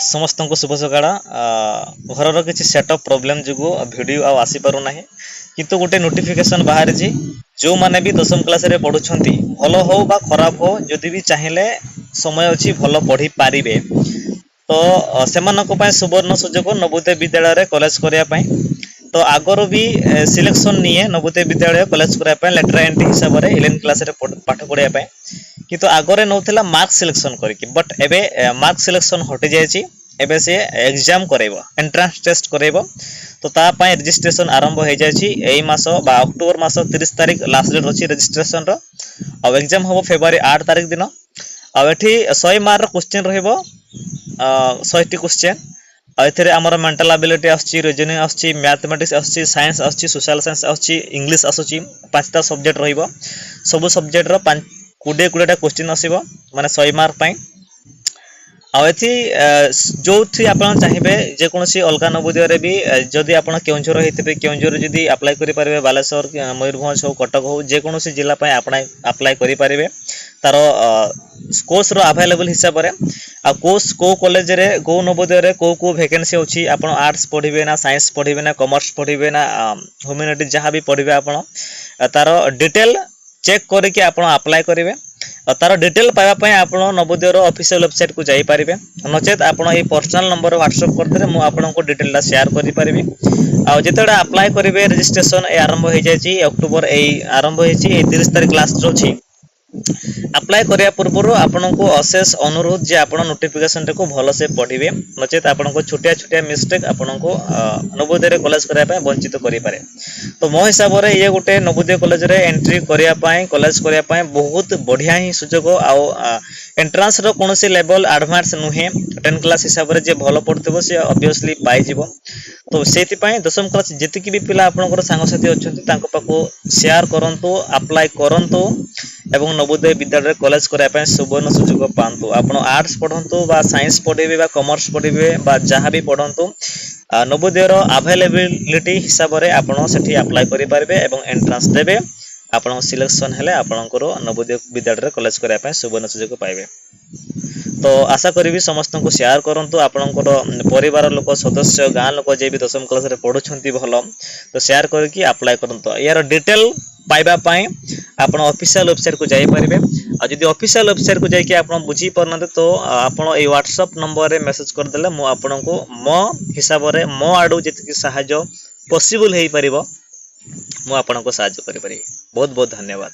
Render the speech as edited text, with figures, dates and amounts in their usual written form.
समस्त को शुभ सकाळ घर किसी सेटअप प्रोब्लेम जो वीडियो आसी पारु नाही किंतु गोटे नोटिफिकेशन बाहर जो माने भी 10वीं क्लास रे पढुछंती भलो हो बा खराब हो जदि भी चाहिले समय अछि भलो पढी पारिबे तो सेमानक पय सुवर्ण सुजोग नवोदय विद्यालय रे कॉलेज करिया पय तो आगर भी सिलेक्शन निये नवोदय विद्यालय कॉलेज करिया पय लेटर एंट्री हिसाब रे 11 क्लास रे पाठ पढिया पय किंतु आगरे नौथिला मार्क सिलेक्शन करके बट एबे मार्क सिलेक्शन हटि जायछि एबे से एग्जाम करेबो एंट्रेंस टेस्ट करेबो तो ता पय रजिस्ट्रेशन आरंभ हो जायछि एई मास बा अक्टोबर मास 30 तारिख लास्ट डेट अछि रजिस्ट्रेशन रो आ एग्जाम होबो फेब्रुआरी 8 तारिख दिन आ एठी 100 मार्क रो क्वेश्चन रहइबो 100 टी क्वेश्चन आ एथरे हमर मेंटल एबिलिटी आछि रीजनिंग आछि मैथमेटिक्स आछि साइंस आछि सोशल साइंस आछि इंग्लिश आछि पांचटा सब्जेक्ट रहइबो सब सब्जेक्ट रो 20 क्वेश्चन आसीबो माने 100 मार्क पय आ एथि जो थी आपण चाहिबे जे कोनसी अलगा नवोदय रे भी जदि आपण केउंझर हेतिबे केउंझर जदि अप्लाई करि पारबे बालेश्वर मयूरभंज हो कटक हो जे कोनसी जिला पय अप्लाई करि पारबे तारो कोर्स रो अवेलेबल हिसाब रे आ कोर्स को कॉलेज रे को नवोदय रे को वैकेंसी अछि आपण आर्ट्स पढिबे ना साइंस पढिबे ना कॉमर्स पढिबे ना ह्यूमैनिटी जहां भी पढिबे आपण तारो डिटेल चेक करके आपण अप्लाई करिवे तार डिटेल पाइबा पय आपण नवोदय रो ऑफिशियल वेबसाइट को जाई परिबे नचेत आपण ए पर्सनल नंबर व्हाट्सएप कर देले मु आपण को डिटेल ला शेयर करि परिबे आ जेतडा अप्लाई करिवे रजिस्ट्रेशन ए आरंभ हो जायछि अक्टोबर ए आरंभ होइछि ए 30 तारिख लास्ट रो छी अप्लाई करिया पूर्व आपण को अशेष अनुरोध जे आपण नोटिफिकेशन को भलो से पढिबे नचेत आपण को छोटिया छोटिया मिस्टेक आपण को नवोदय रे कॉलेज करिया पय वंचित करि पारे तो मो हिसाब रे ये गोटे नवोदय कॉलेज रे एंट्री करिया पय कॉलेज करिया पय बहुत बढ़िया ही सुजोग आ एंट्रेंस रो कोनोसी लेवल एडवांस नुहे 10 क्लास हिसाब रे जे भलो पढथबो से ऑब्वियसली पाई जिवो तो सेति पय 10वीं क्लास जति भी पिला आपनकर संग साथी अछंती तांको पाको शेयर करंतु अप्लाई करंतु एवं नवोदय विद्यालय कॉलेज करिया पय सुवर्ण सुजोग पांतु आपण आर्ट्स पढंतु बा साइंस पढिबे बा कॉमर्स पढिबे बा जहां भी पढंतु नवोदय रो अवेलेबिलिटी हिसाब रे आपण सेठी अप्लाई करि पारबे एवं एंट्रेंस देबे आपण सिलेक्शन हेले आपणकर नवोदय विद्यालय रे कॉलेज करिया पय सुवर्ण सुजोग पाइबे तो आशा करी समस्त को शेयर करंतु आपणकर परिवार लोक सदस्य गाँ लोक जे भी 10वीं क्लास रे पढुछंती भलो तो शेयर करके अप्लाई करंतु यार डिटेल पाइबा पय आपण ऑफिशियल वेबसाइट को जाई परिबे आ जदि ऑफिशियल वेबसाइट को जाई कि आपण बुझी परनते तो आपण ए व्हाट्सएप नंबर रे मेसेज कर देले मु आपण को मो हिसाब रे मो आडू जति सहाय्य पॉसिबल हेई परिबो मु आपण को सहाय्य करि पारि बहुत बहुत धन्यवाद।